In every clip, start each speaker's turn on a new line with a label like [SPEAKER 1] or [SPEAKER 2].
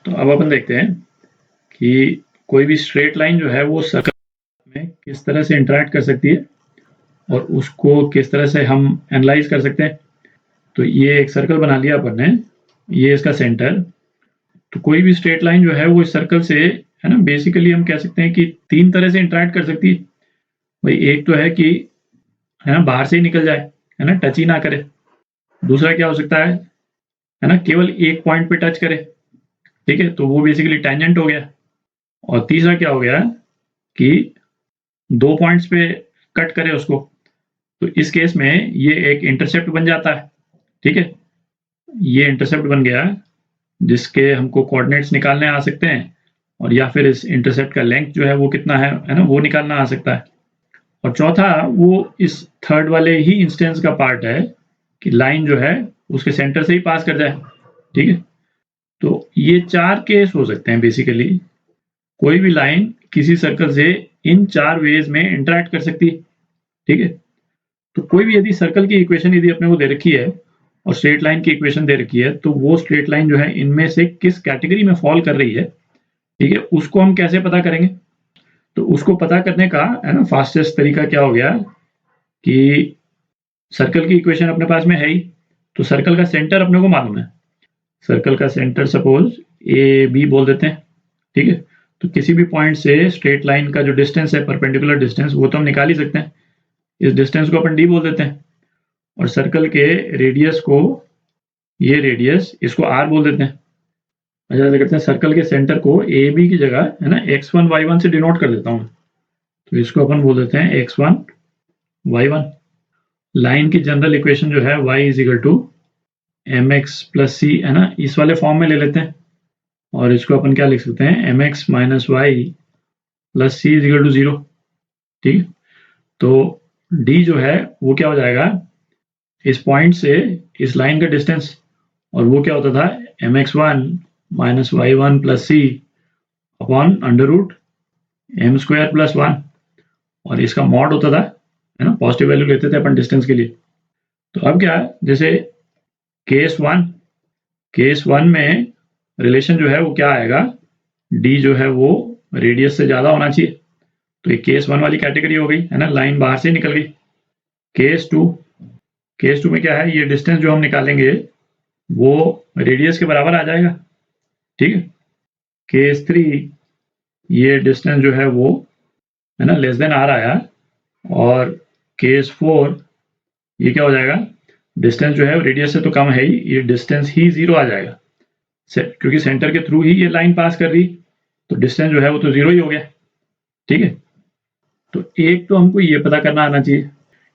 [SPEAKER 1] तो अब अपन देखते हैं कि कोई भी स्ट्रेट लाइन जो है वो सर्कल में किस तरह से इंटरेक्ट कर सकती है और उसको किस तरह से हम एनालाइज कर सकते हैं। तो ये एक सर्कल बना लिया अपन ने, ये इसका सेंटर। तो कोई भी स्ट्रेट लाइन जो है वो इस सर्कल से, है ना, बेसिकली हम कह सकते हैं कि 3 तरह से इंटरेक्ट कर सकती है। भाई एक तो है कि, है ना, बाहर से ही निकल जाए, है ना, टच ही ना करे। दूसरा क्या हो सकता है ना, केवल एक पॉइंट पे टच करे, ठीक है, तो वो बेसिकली टेंजेंट हो गया। और तीसरा क्या हो गया कि 2 पॉइंट्स पे कट करे उसको, तो इस केस में ये एक इंटरसेप्ट बन जाता है, ठीक है। ये इंटरसेप्ट बन गया जिसके हमको कोऑर्डिनेट्स निकालने आ सकते हैं, और या फिर इस इंटरसेप्ट का लेंथ जो है वो कितना है ना, वो निकालना आ सकता है। और चौथा वो इस थर्ड वाले ही इंस्टेंस का पार्ट है कि लाइन जो है उसके सेंटर से ही पास कर जाए, ठीक है। तो ये 4 केस हो सकते हैं बेसिकली। कोई भी लाइन किसी सर्कल से इन 4 वेज में इंटरेक्ट कर सकती है, ठीक है। तो कोई भी यदि सर्कल की इक्वेशन यदि अपने को दे रखी है और स्ट्रेट लाइन की इक्वेशन दे रखी है, तो वो स्ट्रेट लाइन जो है इनमें से किस कैटेगरी में फॉल कर रही है, ठीक है, उसको हम कैसे पता करेंगे। तो उसको पता करने का, है ना, फास्टेस्ट तरीका क्या हो गया कि सर्कल की इक्वेशन अपने पास में है ही, तो सर्कल का सेंटर अपने को मालूम है। सर्कल का सेंटर सपोज ए बी बोल देते हैं, ठीक है। तो किसी भी पॉइंट से स्ट्रेट लाइन का जो डिस्टेंस है, परपेंडिकुलर डिस्टेंस, वो तो हम निकाल ही सकते हैं। इस डिस्टेंस को अपन डी बोल देते हैं, और सर्कल के रेडियस को, ये रेडियस, इसको आर बोल देते हैं। अच्छा, ऐसा करते हैं, सर्कल के सेंटर को ए बी की जगह, है ना, x1 y1 से डिनोट कर देता हूँ। तो इसको अपन बोल देते हैं x1 y1। लाइन की जनरल इक्वेशन जो है y is equal to mx plus C, है ना, इस वाले फॉर्म में ले लेते हैं, और इसको अपन क्या लिख सकते हैं, mx minus Y plus C is equal to 0, ठीक है। तो d जो है वो क्या हो जाएगा, इस पॉइंट से इस लाइन का डिस्टेंस, और वो क्या होता था, mx1 minus y1 plus C upon under root M square plus 1, और इसका मॉड होता था, है ना, पॉजिटिव वैल्यू लेते थे अपन डिस्टेंस के लिए। तो अब क्या है, जैसे केस वन में रिलेशन जो है वो क्या आएगा, डी जो है वो रेडियस से ज़्यादा होना चाहिए। तो ये केस 1 वाली कैटेगरी हो गई, है ना, लाइन बाहर से निकल गई। केस टू में क्या है, ये डिस्टेंस जो हम निकालेंगे वो रेडियस के बराबर आ जाएगा, ठीक है। केस 3, ये डिस्टेंस जो है वो, है ना, लेस देन आर आया। और केस 4, ये क्या हो जाएगा, डिस्टेंस जो है रेडियस से तो कम है ही, ये डिस्टेंस ही 0 आ जाएगा, क्योंकि सेंटर के थ्रू ही ये लाइन पास कर रही, तो डिस्टेंस जो है वो तो 0 ही हो गया, ठीक है। तो एक तो हमको ये पता करना आना चाहिए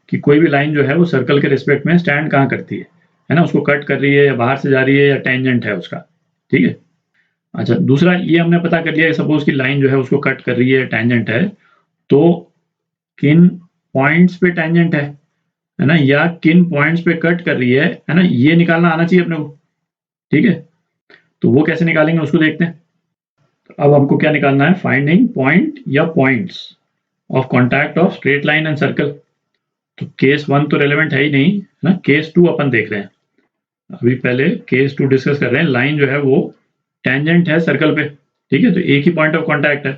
[SPEAKER 1] कि कोई भी लाइन जो है वो सर्कल के रिस्पेक्ट में स्टैंड कहाँ करती है ना, उसको कट कर रही है या बाहर से जा रही है या टेंजेंट है उसका, ठीक है। अच्छा, दूसरा ये हमने पता कर लिया, सपोज की लाइन जो है उसको कट कर रही है, टेंजेंट है, तो किन पॉइंट्स पे टेंजेंट है ना, या किन पॉइंट्स पे कट कर रही है ना, ये निकालना आना चाहिए अपने को, ठीक है। तो वो कैसे निकालेंगे उसको देखते हैं। तो अब हमको क्या निकालना है, फाइंडिंग पॉइंट या points of contact of straight line and circle. तो केस 1 तो रेलेवेंट है ही नहीं, है ना, केस 2 अपन देख रहे हैं। अभी पहले केस 2 डिस्कस कर रहे हैं, लाइन जो है वो टेंजेंट है सर्कल पे, ठीक है, तो एक ही पॉइंट ऑफ कॉन्टैक्ट है।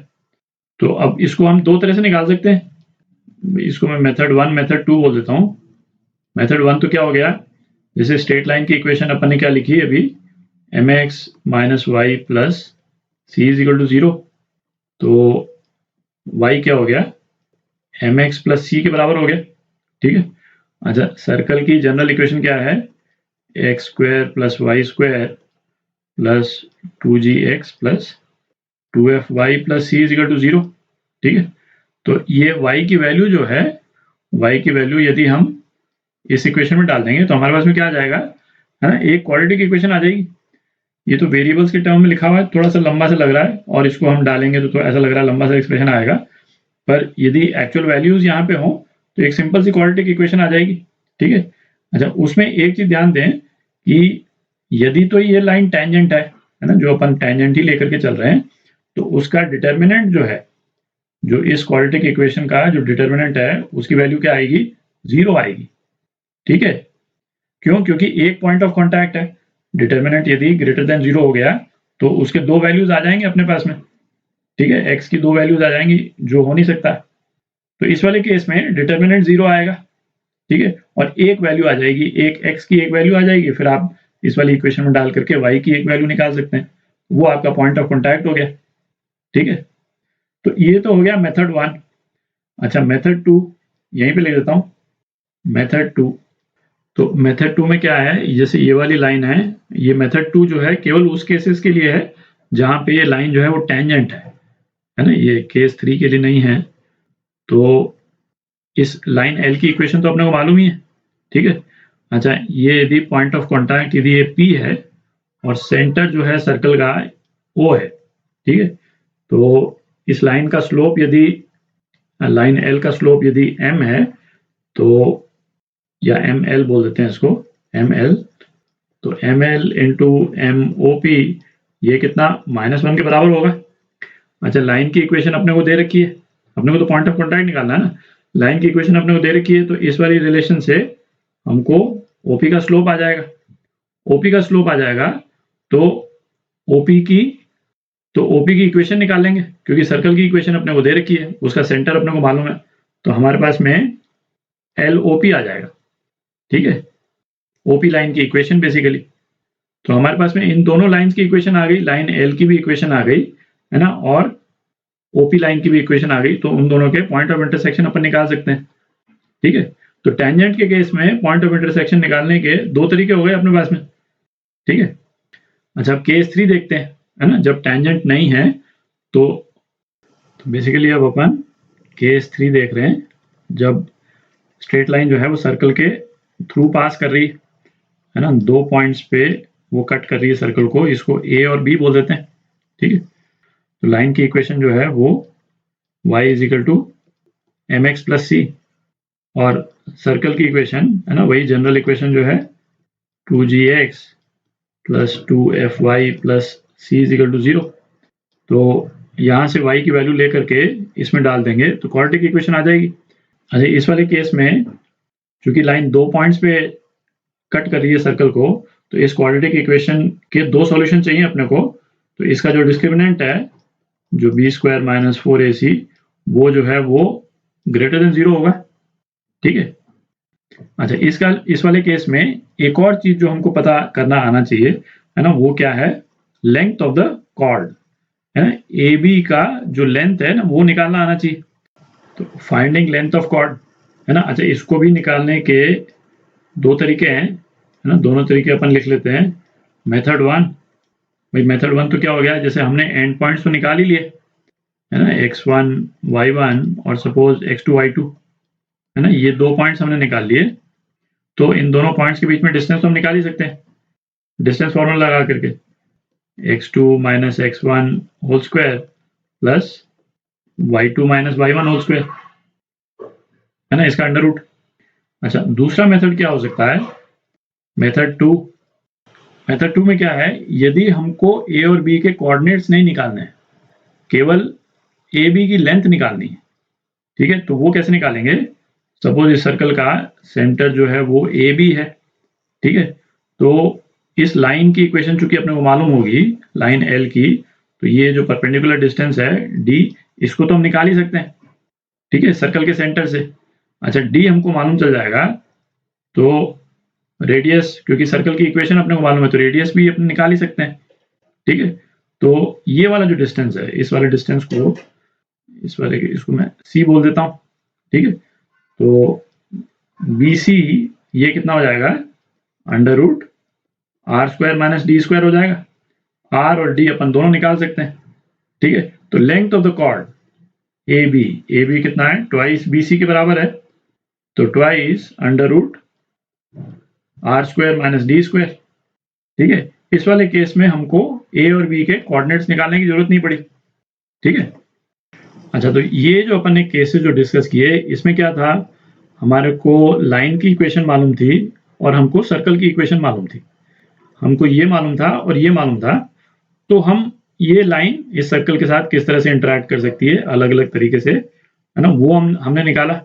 [SPEAKER 1] तो अब इसको हम 2 तरह से निकाल सकते हैं, इसको मैं मेथड 1 मेथड 2 बोल देता हूँ। मेथड 1 तो क्या हो गया, जैसे स्ट्रेट लाइन की इक्वेशन अपन ने क्या लिखी है अभी, mx minus Y plus C is equal to 0। तो y क्या हो गया, mx प्लस सी के बराबर हो गया, ठीक है। अच्छा, सर्कल की जनरल इक्वेशन क्या है, x square plus y square plus 2gx plus 2fy plus C is equal to 0, ठीक है। तो ये y की वैल्यू जो है, y की वैल्यू यदि हम इस इक्वेशन में डाल देंगे तो हमारे पास में क्या आ जाएगा, है ना, एक क्वाड्रेटिक इक्वेशन आ जाएगी। ये तो वेरिएबल्स के टर्म में लिखा हुआ है, थोड़ा सा लंबा सा लग रहा है, और इसको हम डालेंगे तो ऐसा लग रहा है लंबा सा एक्सप्रेशन आएगा, पर यदि एक्चुअल वैल्यूज यहाँ पे हो तो एक सिंपल सी क्वाड्रेटिक इक्वेशन आ जाएगी, ठीक है। अच्छा, उसमें एक चीज ध्यान दें कि यदि तो ये लाइन टेंजेंट है ना, जो अपन टेंजेंट ही लेकर के चल रहे हैं, तो उसका डिटर्मिनेंट जो है, जो इस क्वाड्रेटिक इक्वेशन का जो डिटर्मिनेंट है, उसकी वैल्यू क्या आएगी, 0 आएगी, ठीक है। क्यों, क्योंकि एक पॉइंट ऑफ कॉन्टैक्ट है, डिटर्मिनेंट यदि ग्रेटर देन 0 हो गया तो उसके 2 वैल्यूज आ जाएंगे अपने पास में, ठीक है, x की 2 वैल्यूज आ जाएंगी जो हो नहीं सकता। तो इस वाले केस में डिटर्मिनेंट 0 आएगा, ठीक है, और एक वैल्यू आ जाएगी, एक x की एक वैल्यू आ जाएगी, फिर आप इस वाली इक्वेशन में डाल करके y की एक वैल्यू निकाल सकते हैं, वो आपका पॉइंट ऑफ कॉन्टैक्ट हो गया, ठीक है। तो ये तो हो गया मेथड 1। अच्छा, मेथड 2 यहीं पे ले लेता हूँ। मेथड 2, तो मेथड 2 में क्या है, जैसे ये वाली लाइन है, ये मेथड 2 जो है केवल उस केसेस के लिए है जहां पे ये लाइन जो है वो टेंजेंट है ना, ये केस 3 के लिए नहीं है। तो इस लाइन एल की इक्वेशन तो अपने को मालूम ही है, ठीक है। अच्छा, ये यदि पॉइंट ऑफ कॉन्टैक्ट यदि ये P है और सेंटर जो है सर्कल का O है, ठीक है, तो इस लाइन का स्लोप यदि लाइन L का स्लोप यदि M है, तो या ML बोल देते हैं इसको, ML, तो ML इंटू MOP ये कितना -1 के बराबर होगा। अच्छा, लाइन की इक्वेशन अपने को दे रखी है, अपने को तो पॉइंट ऑफ कॉन्टैक्ट निकालना है ना, लाइन की इक्वेशन अपने को दे रखी है, तो इस वाली रिलेशन से हमको OP का स्लोप आ जाएगा। OP का स्लोप आ जाएगा तो OP की इक्वेशन निकाल लेंगे, क्योंकि सर्कल की इक्वेशन अपने को दे रखी है, उसका सेंटर अपने को मालूम है, तो हमारे पास में LOP आ जाएगा, ठीक है, OP लाइन की इक्वेशन बेसिकली। तो हमारे पास में इन दोनों लाइंस की इक्वेशन आ गई, लाइन L की भी इक्वेशन आ गई, है ना, और OP लाइन की भी इक्वेशन आ गई, तो उन दोनों के पॉइंट ऑफ इंटरसेक्शन अपन निकाल सकते हैं, ठीक है। तो टेंजेंट के केस में पॉइंट ऑफ इंटरसेक्शन निकालने के 2 तरीके हो गए अपने पास में, ठीक है। अच्छा, अब केस 3 देखते हैं, है ना, जब टेंजेंट नहीं है तो बेसिकली अब अपन केस 3 देख रहे हैं, जब स्ट्रेट लाइन जो है वो सर्कल के थ्रू पास कर रही है ना, 2 पॉइंट्स पे वो कट कर रही है सर्कल को, इसको A और B बोल देते हैं, ठीक है। तो लाइन की इक्वेशन जो है वो y = mx + c, और सर्कल की इक्वेशन है ना, वही जनरल इक्वेशन जो है 2gx + 2fy + c = 0। तो यहाँ से y की वैल्यू लेकर के इसमें डाल देंगे तो क्वाड्रेटिक इक्वेशन आ जाएगी। अच्छा, इस वाले केस में चूंकि लाइन 2 पॉइंट्स पे कट कर रही है सर्कल को, तो इस क्वाड्रेटिक इक्वेशन के 2 सॉल्यूशन चाहिए अपने को। तो इसका जो डिस्क्रिमिनेंट है, जो b² - 4ac, वो जो है वो ग्रेटर देन 0 होगा, ठीक है। अच्छा, इस वाले केस में एक और चीज जो हमको पता करना आना चाहिए, है ना, वो क्या है, लेंथ ऑफ द कॉर्ड, है ना, AB का जो लेंथ है ना वो निकालना आना चाहिए। तो फाइंडिंग लेंथ ऑफ कॉर्ड, है ना। अच्छा, इसको भी निकालने के 2 तरीके हैं, है ना, दोनों तरीके अपन लिख लेते हैं। मेथड 1, भाई मेथड 1 तो क्या हो गया, जैसे हमने एंड पॉइंट्स तो निकाल ही लिए, है ना, x1 y1 और सपोज x2 y2, है ना, ये 2 पॉइंट्स हमने निकाल लिए। तो इन दोनों पॉइंट्स के बीच में डिस्टेंस तो हम निकाल ही सकते हैं, डिस्टेंस फॉर्मूला लगा करके, x2 - x1 whole square plus y2 - y1 whole square, है ना, इसका अंडर रूट। अच्छा, दूसरा मेथड क्या हो सकता है, मेथड 2 में क्या है, यदि हमको A और B के कोऑर्डिनेट्स नहीं निकालने हैं, केवल AB की लेंथ निकालनी है, ठीक है, तो वो कैसे निकालेंगे। सपोज इस सर्कल का सेंटर जो है वो AB है, ठीक है, तो इस लाइन की इक्वेशन चूंकि अपने को मालूम होगी, लाइन L की, तो ये जो परपेंडिकुलर डिस्टेंस है D, इसको तो हम निकाल ही सकते हैं, ठीक है, सर्कल के सेंटर से। अच्छा, D हमको मालूम चल जाएगा, तो रेडियस, क्योंकि सर्कल की इक्वेशन अपने को मालूम है, तो रेडियस भी अपन निकाल ही सकते हैं, ठीक है। तो ये वाला जो डिस्टेंस है, इस वाले डिस्टेंस को, इसको मैं C बोल देता हूँ, ठीक है। तो BC ये कितना हो जाएगा, अंडर रूट r² - d² हो जाएगा। R और D अपन दोनों निकाल सकते हैं, ठीक है। तो length of the chord AB कितना है, ट्वाइस BC के बराबर है, तो twice under root r² - d², ठीक है। इस वाले केस में हमको A और B के कोऑर्डिनेट्स निकालने की जरूरत नहीं पड़ी, ठीक है। अच्छा, तो ये जो अपन ने केसेस जो डिस्कस किए, इसमें क्या था, हमारे को लाइन की इक्वेशन मालूम थी और हमको सर्कल की इक्वेशन मालूम थी, हमको ये मालूम था और ये मालूम था, तो हम ये लाइन इस सर्कल के साथ किस तरह से इंटरेक्ट कर सकती है अलग अलग तरीके से, है ना, वो हमने निकाला।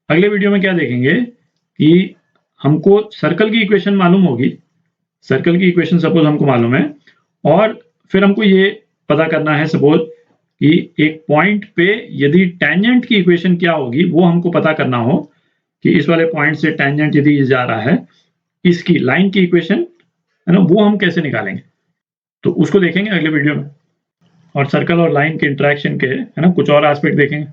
[SPEAKER 1] अगले वीडियो में क्या देखेंगे कि हमको सर्कल की इक्वेशन मालूम होगी, सर्कल की इक्वेशन सपोज हमको मालूम है, और फिर हमको ये पता करना है सपोज कि एक पॉइंट पे यदि टेंजेंट की इक्वेशन क्या होगी वो हमको पता करना हो कि इस वाले पॉइंट से टेंजेंट यदि जा रहा है, इसकी लाइन की इक्वेशन है ना, वो हम कैसे निकालेंगे, तो उसको देखेंगे अगले वीडियो में। और सर्कल और लाइन के इंटरेक्शन के है ना कुछ और एस्पेक्ट देखेंगे।